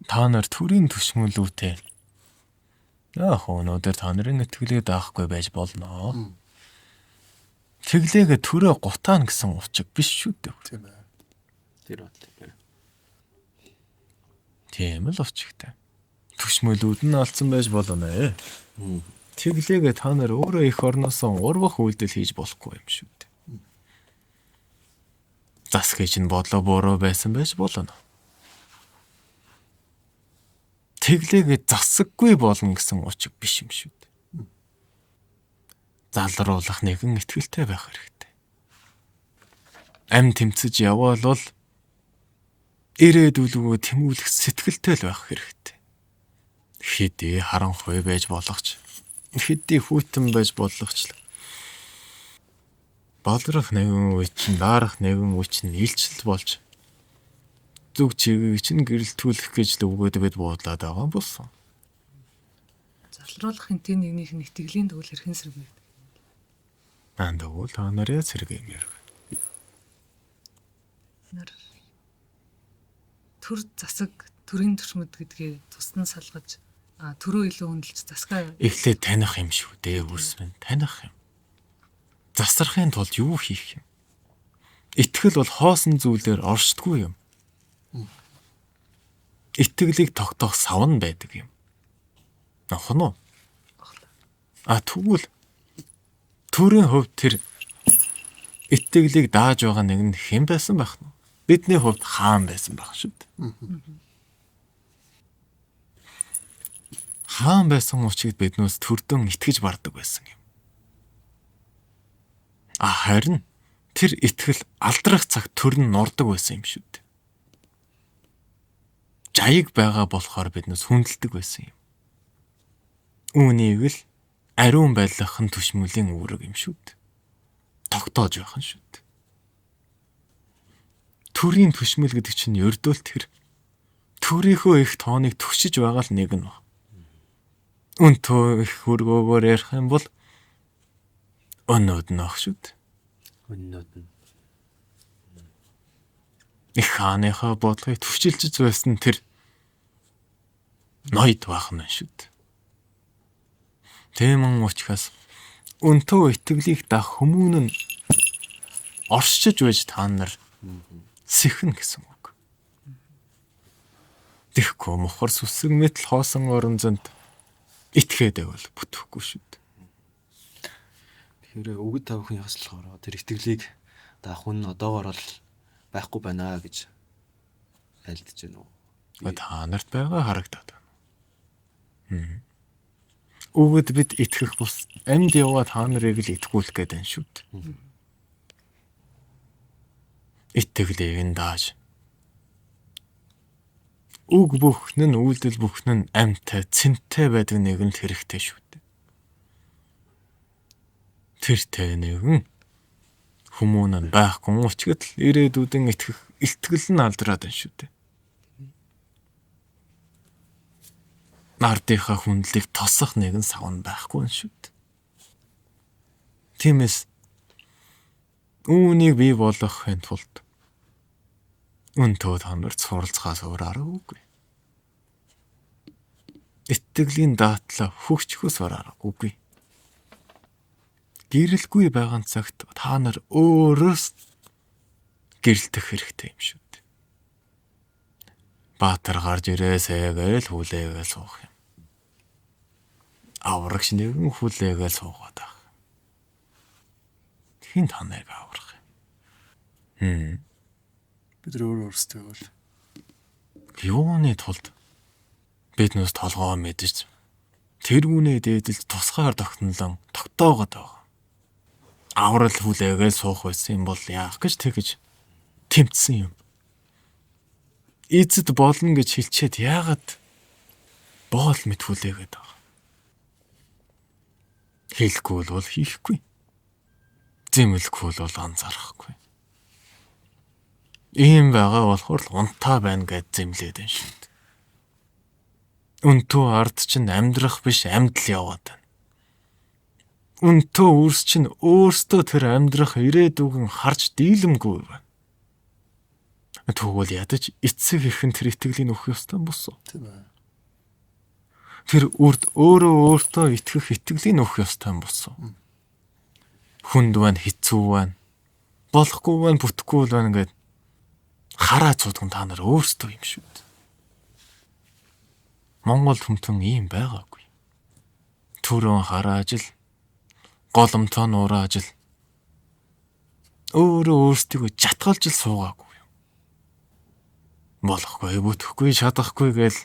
та нар төрийн түшмэлүүтэй өнөөдөр та нарын итгэлээ даахгүй байж болно. Тэглээгээ төрөө гутаана гэсэн учиг биш шүү дээ. Тийм ээ. Тэр бат. Тийм л учигтай. Түшмэлүүд нь алдсан байж болно. Тэглээгээ та нар өөрөө их орноосоо урвах үйлдэл хийж болохгүй юм шүү дээ. Засгийн чинь бодлоо буруу байсан байж болно. Тэглээгээ засаггүй болно гэсэн учиг биш юм шүү дээ. Залруулах нэгэн итгэлтэй байх хэрэгтэй. Ам тэмцэж явбал бол ирээдүлгөө тэмүүлэх сэтгэлтэй л байх хэрэгтэй. Хэдий харанхуй байж болохч, хэдий хүйтэн байж болохч балрах нэгэн үе чинь дарах нэгэн үе чинь илчил болж зүг чигийг чинь гэрэлтүүлэх гэж л өгөөд бид буудлаад байгаа юм болсон. Залруулах энэ нэгнийх нь итгэлийн төгөл хэрхэн сэргийд. Тэгвэл та нарыг сэргиймээр. Төр засаг, төрийн төршмөд гэдгээ тусдан салгаж төрөө илүү хөндлөж засгаа Эхлээд таних юм шүү дээ, үрсмэн таних юм. Засрахын тулд юу хийх юм? Итгэл бол хоосон зүйлээр оршдгүй юм. Итгэлийг тогтоох савн байдаг юм. Ахна уу? Тэгвэл төрийн хувьд тэр итгэлийг дааж байгаа нэг нь хэн байсан байх нь? Бидний хувьд хаан байсан байх шүү дээ. Хаан байсан учраас биднээс төрдөн итгэж бардаг байсан юм. Харин тэр итгэл алдрах цаг төр нь нордог байсан юм шүү дээ. Жаяг байгаа болохоор биднээс хүндэлдэг байсан юм. Үүнийг л ариун байлгахын түшмүлийн үүрэг юм шүү дээ. Тогтоож байх нь шүү дээ. Төрийн түшмэл гэдэг чинь ердөөл тэр төрийнхөө их тооныг түгшиж байгаа л нэг нь ба. Өнтөө их хөргөөгөөр ярих юм бол өнөөд нь ах шүү дээ. Өнөөд нь Их хааныхаа бодлогыг түвшилж байсан тэр ноёд байх нь шүү дээ. Тэмэн учраас өнтөө итгэлийг дах хүмүүн нь оршиж байж та нар сэхэн гэсэн үг. Тэгэхгүй мохор сүсэг мэт л хоосон оронзонд итгээд байвал бүтэхгүй шүү дээ. тэгэхээр өгд тавхын яслахаар тэр итгэлийг даах хүн одоогоор л байхгүй байна гэж айлдж байна уу? Та нарт байгаа харагдаад байна. Өгд бид итгэх бус амьд яваа та нарыг л итгүүлэх гээд байна шүү дээ. Итгэлийг нь дааж үг бүхэн нь үйлдэл бүхэн нь амьтай цэнтэй байдаг нэгэн хэрэгтэй шүү дээ. Тэртэй нэгэн хүмүүн нь байхгүй учраас л ирээдүйдэн итгэх итгэл нь алдраад байна шүү дээ. Нардынхаа хүндлийг тосох нэгэн савн байхгүй юм шүү дээ. Тиймээс үүнийг бий болгохын тулд өнтөө та нарт суралцахаас өөр аргагүй. Итгэлийн даатлаа хөгжихөөс өөр аргагүй. Гэрэлгүй байгаа цагт та нар өөрөөс гэрэлтэх хэрэгтэй юм шүү дээ. Баатар гарч ирээсэгээл хүлээгээл суух юм. Аврагч нэгэн хүлээгээл суугаад байх. Хин танайг аврах юм. Бид өөрсдөө бол Юуны тулд биднээс толгоо мэдэж тэр үнэ дээдэлж тусгаар тогтнолон тогтоогод байгаа. Аврал хүлээгээл суух байсан юм бол яах гэж тэгэж тэмцсэн юм. Эцэд болно гэж хэлчихэд яагаад боол мэт хүлээгээд байгаа. Хэлэхгүй бол хийхгүй. Зэмлэхгүй бол анзаарахгүй. Ийм байгаа болохоор л унтаа байна гэж зэмлээд байна шүү дээ. Өнтөө ард чинь амьдрах биш амьдл яваад байна. Өнтөө үрс чинь өөртөө тэр амьдрах ирээдүгэн харж дийлэмгүй байна. Тэгвэл ядаж эцэг ихэн тэр итгэлийн өгөх ёстой босоо. тийм ээ. Тэр үрд өөртөө итгэх итгэлийн өгөх ёстой босоо. Хүнд байна, хэцүү байна. Болохгүй байна, бүтэхгүй байна гэд хараа цудган та нар өөрсдөө юм шүү дээ. Монгол хүмтэн ийм байгаагүй. Төрөн харааж л голомтоо нурааж л өөртөө жатгалж л суугаагүй. Болохгүй, бүтэхгүй, чадахгүй гээл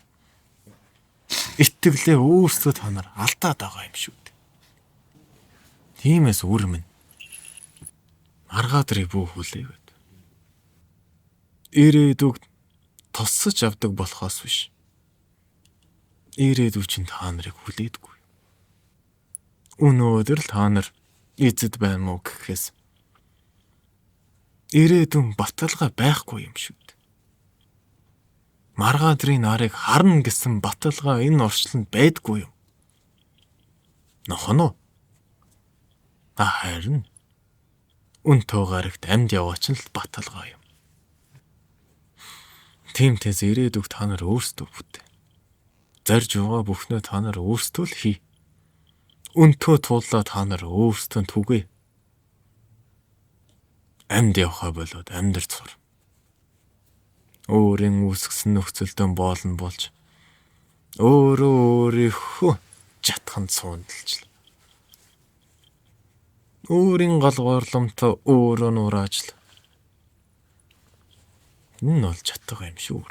итгэлээ өөрсдөө та нар алдаад байгаа юм шүү дээ. Тиймээс үрмэн маргаадрыг бүү хүлээгээд ирээдүг тосож авдаг болохоос биш. Ирээдүг чинь та нарыг хүлээдэггүй. Өнөөдөр л та нар эзэд байна мó гэхээс ирээдүйн баталгаа байхгүй юм шүү дээ. Маргаадрын нарыг харна гэсэн баталгаа энэ орчлонд байдгүй юм. Нохно. Харин өнтөө гарагт амьд яваач л баталгаа юм. Тиймээс ирээдүг та нар өөрсдөө бүтээ. Зарж байгаа бүхнээ та нар өөрсдөө л хий. Өнтөө туулаа та нар өөрсдөө түгэй. Амьд явахаа болоод амьдарч сур. Өөрийн үүсгэсэн нөхцөлдөө боолн болж өөрийнхөө жатханд суундалж өөрийн галгуурламтай өөрөө нурааж л энэ бол чатгаа юм шүү.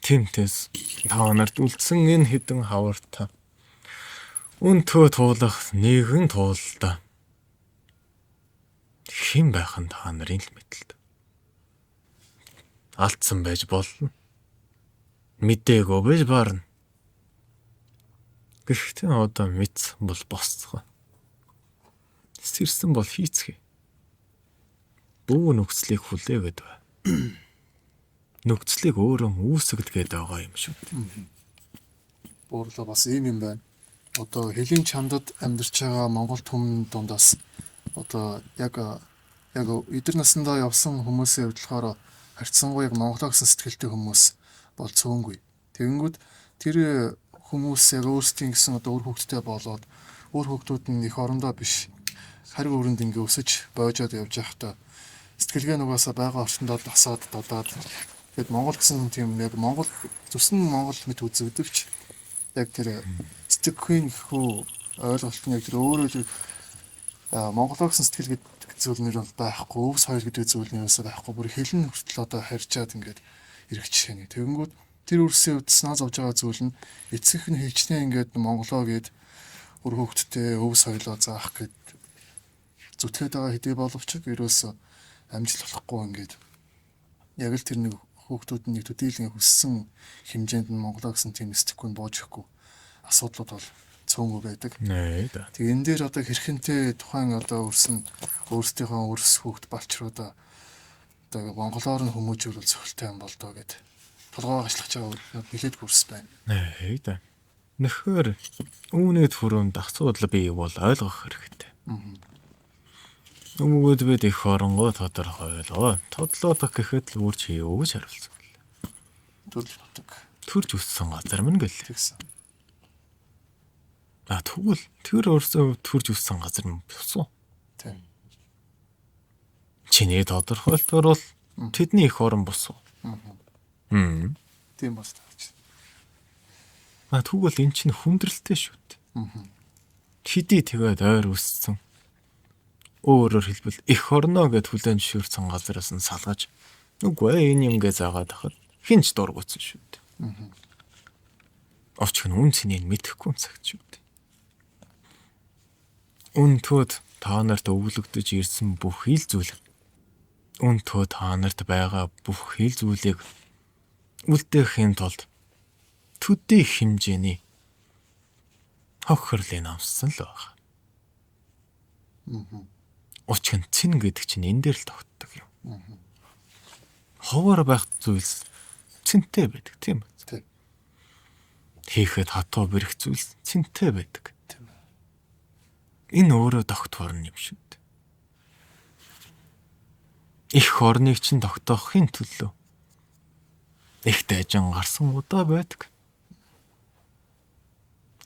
Тэмтэс та нарт үлдсэн энэ хэдэн хавартаа Үнтөө туулах нэгэн туулалдаа хэн байх нь та нарын л мэдлэг. Алдсан байж болно. Мэдээгүй байж барна. Гэхдээ одоо мэдсэн бол босцгоо. Сэрсэн бол хийцгээ. Бүү нөхцөлийг хүлээгээд бай. Нөхцөлийг өөрөө үүсгэдэг байгаа юм шүү. Буурлаа бас ийм юм байна. Одоо хэлийн чамдад амьдарч байгаа Монгол түмэн дундаас одоо яг эдгээр насндаа явсан хүмүүсийн хувьд болохоор харьцангуй яг Монголоо гэсэн сэтгэлтэй хүмүүс бол цөөнгүй. Тэгэнгүүт тэр хүмүүс яг өөрсдийн гэсэн одоо үр хөвгттэй болоод үр хөвгтүүд нь их орондоо биш хариг өрөнд ингээ өсөж боожоод явж байхдаа сэтгэлгээ нугасаа байгаа орчиндоо дасаад додаад тэгэд Монгол гэсэн тийм яг Монгол зүсэн Монгол мэт үзэгдэгч яг тэр сэтгэхүйн гэхүү ойлголт нь яг тэр өөрөө Монголоо гэсэн сэтгэл гэдэг зүйлнэр бол байхгүй, өв соёл гэдэг зүйлнээс байхгүй, бүр хэлэн хүртэл одоо харьчаад ингээд ирэх жишээ нь. Тэгэнгүүт тэр үрсийн үед санаа зовж байгаа зүйл нь эцэг нь хилчнээ ингээд Монголоо гээд өр хөвгтдээ өв соёлоо заах гэд зүтгээд байгаа хэдий боловч ерөөсөө амжилт болохгүй ингээд яг л тэр нэг хүүхдүүд нь нэг төдийлэн хүссэн хэмжээнд нь Монголоо гэсэн тийм сэтгэхгүй бууж ихгүй асуудлууд бол цөөнгүй байдаг. Нэ да. Тэгээ энэ дээр одоо хэрхэнтэй тухайн одоо өрсөн өөрсдийнхөө өрс хүүхд балчруудаа одоо монголоор нь хүмүүжүүлэл зөвхөлтэй юм болдоо гэд толгоо ачлах байгаа билет курс байна. Нэ да. Нөхөр үүнийд хүрээнд асуудал бий бол ойлгох хэрэгтэй. Өмнөд бид их оронгоо тодорхой ойлгоо. Тодлоодох гэхэд л үрж хийв гэж хариулсан. Төлөвлөдөг. Төрж өссөн газар мэн гэлээ. Тэгсэн. Тэгвэл тэр өөрсөө төрж өссөн газар нь босоо. Тийм. Чиний тодорхойлтоор бол тэдний их орон босоо. Тийм бас тааж. Тэгвэл эн чинь хүндрэлтэй шүү дээ. Хэдий тэгээд ойр өссөн. Өөрөөр хэлбэл их орноо гэд хүлэн зөвшөөрсөн газараас нь салгаж үгүй энэ юм гээ заагаад хахад хинч дургуутсан шүү дээ. Овчхон үн цэнийг мэдэхгүй цагт шүү дээ. Үнтөд та нарт өвлөгдөж ирсэн бүх хил зүйл. Үнтөд та нарт байгаа бүх хил зүйлийг үлдээхийн тулд төдий хэмжээний хохирлын амссан л байгаа. Учир нь цэн гэдэг чинь энэ дээр л тогтдог юм. Ховор байх зүйлс цэнтэй байдаг тийм үү? Тийм. Хийхэд хатуу бэрх зүйлс цэнтэй байдаг. Энэ өөрөө тогтворн юм шүү дээ. Их орныг чинь тогтоохын төлөө их дайжин гарсан удаа байдаг.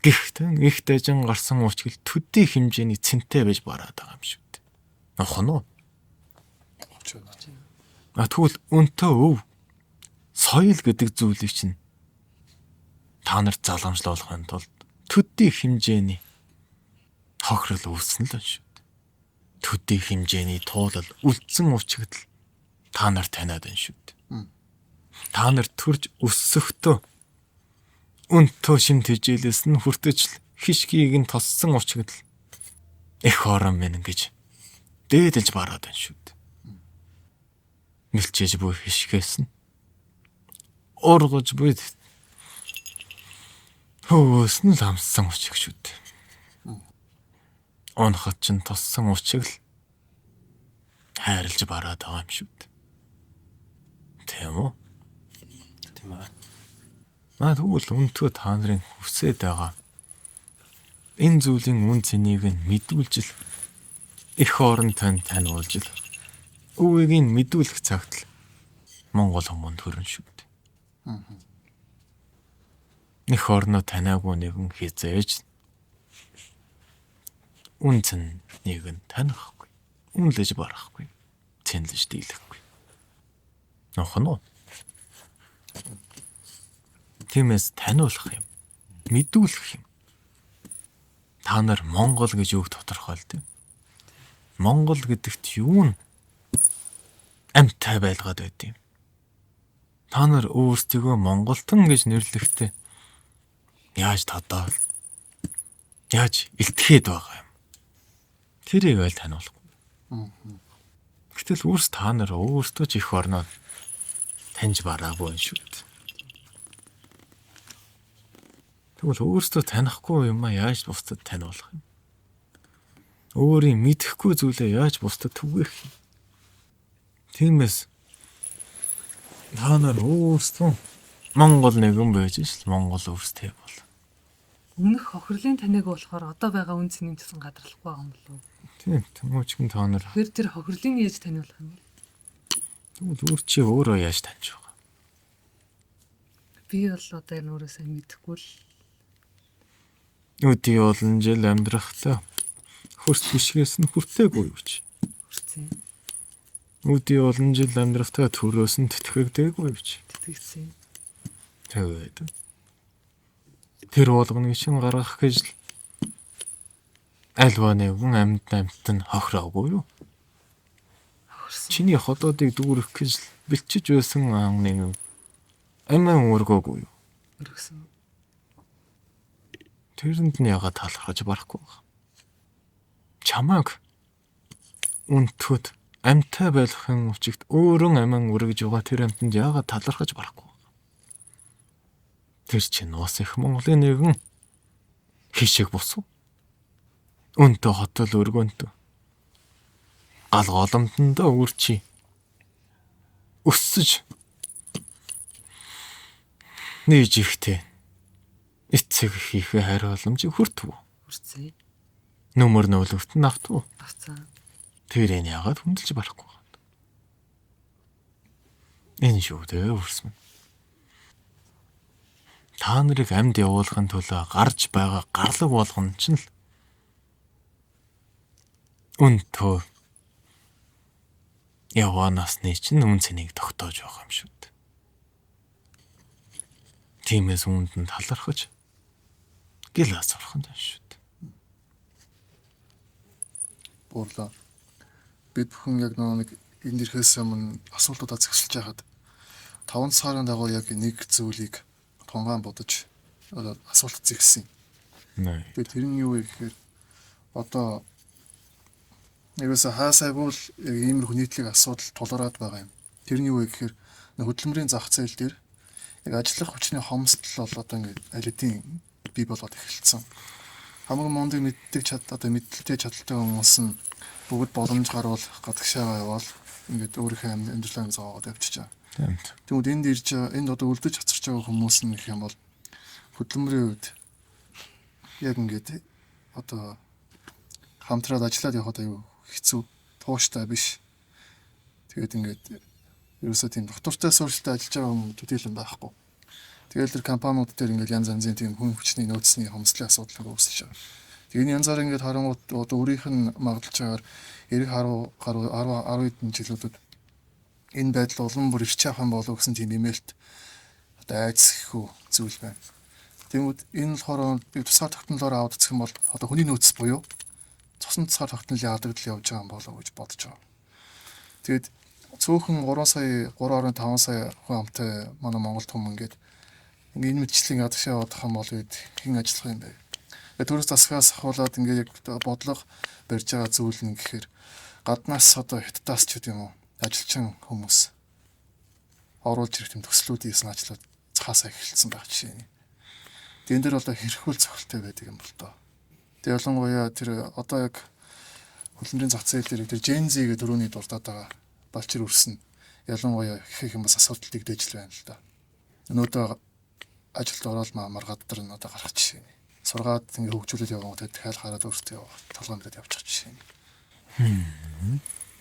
Гэхдээ их дайжин гарсан учраас төдий хэмжээний цэнтэй байж бараад байгаа юм шүү дээ. Охно. Тэгвэл өнтөө өв соёл гэдэг зүйлийг чинь та нарт заламжлуулахын тулд төдий хэмжээний хохирол үүснэ л шүү дээ. Төдий хэмжээний туулал үлдсэн учраас та нар таниад байна шүү дээ. Та нар төрж өссөхдөө өнтөө шимт хижээлээс нь хүртэж хишгийг нь тоссон учраас их орон мэн гэж дээдэлж бараад байна шүү дээ. Мэлчээж буй хишгээс нь ургаж буй хөөс нь ламсан учих шүү дээ. Онхот ч тоссон учиг л хайрлж бараад байгаа юм шүү дээ. Тийм үү? Тийм аа. Тэгвэл өнтөө та нарын хүсээд байгаа энэ зүйлийн үн цэнийг нь мэдүүлж л их орон таниулж л өвийг нь мэдүүлэх цагт л Монгол хүмүүнд хүрэн шүү дээ. Их орноо таниагүй нэгэн хизээж үн цэнийг нь танихгүй, үнэлж барахгүй, цэнлэж дийлэхгүй. Охно. Тиймээс таниулах юм, мэдүүлэх юм. Та нар Монгол гэж үг тодорхойлдог. Монгол гэдэгт юу нь амьтай байлгаад байд юм. Та нар өөрсдийгөө Монголтон гэж нэрлэхдээ яаж тодоо яаж илтгэхэд байгаа юм. Тэрийг аль таниулахгүй. Гэтэл өөрс та нар өөртөө ч их орноо таньж бараагүй юм шүү дээ. Тэгвэл өөртөө танихгүй юм а яаж бусдад таниулах юм? Өөрийн мэдэхгүй зүйлээ яаж бусдад түгээх юм? Тиймээс та нар өөрсдөө Монгол нэгэн байж шл Монгол өөрсдөө бол. Өмнөх хохирлын таныг болохоор одоо байгаа үн цэнийн төсөн гадралахгүй байгаа юм болов уу? Тийм тэмүүчгэн та нар Тэгэхээр тэр хохирлын яаж таниулах юм бэ? тэгвэл өөр чи өөрөө яаж таньж байгаа? Би бол одоо энэ өөрөө сайн мэдэхгүй л. Өдий олон жил амьдрахлаа хөрс бишгээс нь хүртээгүй юу чи? Хүрсэн. Өдий олон жил амьдрахтаа төрөөс нь тэтгэгдээгүй юу чи? Тэтгэсэн. Тэгээд тэр болгоныг шин гаргах гэж л альва нэгэн амьд нь хохироогүй юу? Хохирсон. Чиний хотоодыг дүүрэх гэж л бэлчиж байсан аан нэг амин өргөөгүй юу? Өргөсөн. Тэрэнд нь ягаад талархаж барахгүй байгаа? Чамааг үнтөд амьтай байхын учигт өөрөн амин өргөж байгаа тэр амьтанд ягаад талархаж барахгүй байгаа? Тэр чинь уус их Монголын нэгэн хишиг босов. Өнтө хотол өргөнтө. Гал голомтондоо үрчи. Өссөж. Нээж ихтэй. Эцэг хийхээ хариуламжийг хүртв. Хүрсэн. Нүмер нөлөвт нь автв. Авцаа. Тэр энэ ягаад хүндэлж барахгүй байна? Энэ шүү дээ үрсмэн. Та нарыг амьд явуулахын тулд гарч байгаа гарлаг болгон ч л өнтөө яваа насны чинь үн цэнийг тогтоож байгаа юм шүү дээ. Тиймээс үүнд нь талархаж гэл асуурах нь шүү дээ. Буурлаа. Бид бүхэн яг нэг энэ дэрхээс өмнө асуултуудаа зэгсэлж байхад 5 сарын дагуу яг нэг зүйлийг тунгаан бодож асуулт зэгсэн. Нэ. Би тэр нь юу вэ гэхээр одоо нэгээс хаасайгүй л яг иймэрхүү нийтлэг асуудал тулгараад байгаа юм. Тэр нь юу вэ гэхээр хөдөлмөрийн зах зээл дээр яг ажиллах хүчний хомсдол бол одоо ингээд аль хэдийн бий болоод эхэлсэн. Хамгийн мондыг мэддэг одоо мэдлэлтэй чадaltaй хүмүүс нь бүгд боломж гарвал гадагшаа явал ингээд өөрийнхөө амьдралаа зовоод явчихж байгаа. Тэгвэл энд ирж энд одоо үлдэж хацарч байгаа хүмүүс нь гэх юм бол хөдөлмөрийн үед яг ингээд одоо хамтраад ажиллаад явахад аюу хэцүү, тууштай биш. Тэгээд ингээд ерөөсөө тийм доктортой суурьшилтай ажиллаж байгаа хүмүүс төдийлөн байхгүй. Тэгээд тэр компаниуд дээр ингээд янз янзын тийм хүн хүчний нөөцний хомсдлын асуудал үүсэж байгаа. Тэгээд энэ янзаар ингээд харангуут одоо өөрийнх нь магадлалчаагаар эх 10 хэдэн жилүүдэд энэ байдал улам бүр ирч явах юм болов гэсэн тийм нэмэлт одоо айц гэхүү зүйл байна. Тэгмүүд энэ болохоор би тусгаар тогтнолоор аваад үзэх юм бол одоо хүний нөөц буюу цосон тусгаар тогтнолын алдагдал явж байгаа юм болов гэж бодож байгаа. Тэгэд цөөхөн 3.5 сая хүн амтай манай Монголд хүмүүс ингээд энэ мэтчлийн гадагшаа явах юм бол хэн ажиллах юм бэ? Төрөөс засгаас ахуулаад ингээд яг бодлого барьж байгаа зүйл нь гэхээр гаднаас одоо хятадаас ч гэдэг юм уу ажилчин хүмүүс оруулж ирэх юм төслүүдийн ажлууд цаасаа эхэлсэн байх жишээ нь. Тэн дээр одоо хэрхүүл цогцолтой байдаг юм бол тоо. Тэг ялангуяа тэр одоо яг хөдөлмөрийн зах зээл дээр тэр Gen Z гэдэг төрөний дурдаад байгаа балчир үрсэн. Ялангуяа их юм бас асуудал дэгдэж л байна л да. Өнөөдөр ажилд ороод маргаад тэр нь одоо гарах жишээ нь. Сургаад ингээ хөгжүүлээд явган тэгээд дахиад хараад өөртөө толгой мэдрээд явчих жишээ нь.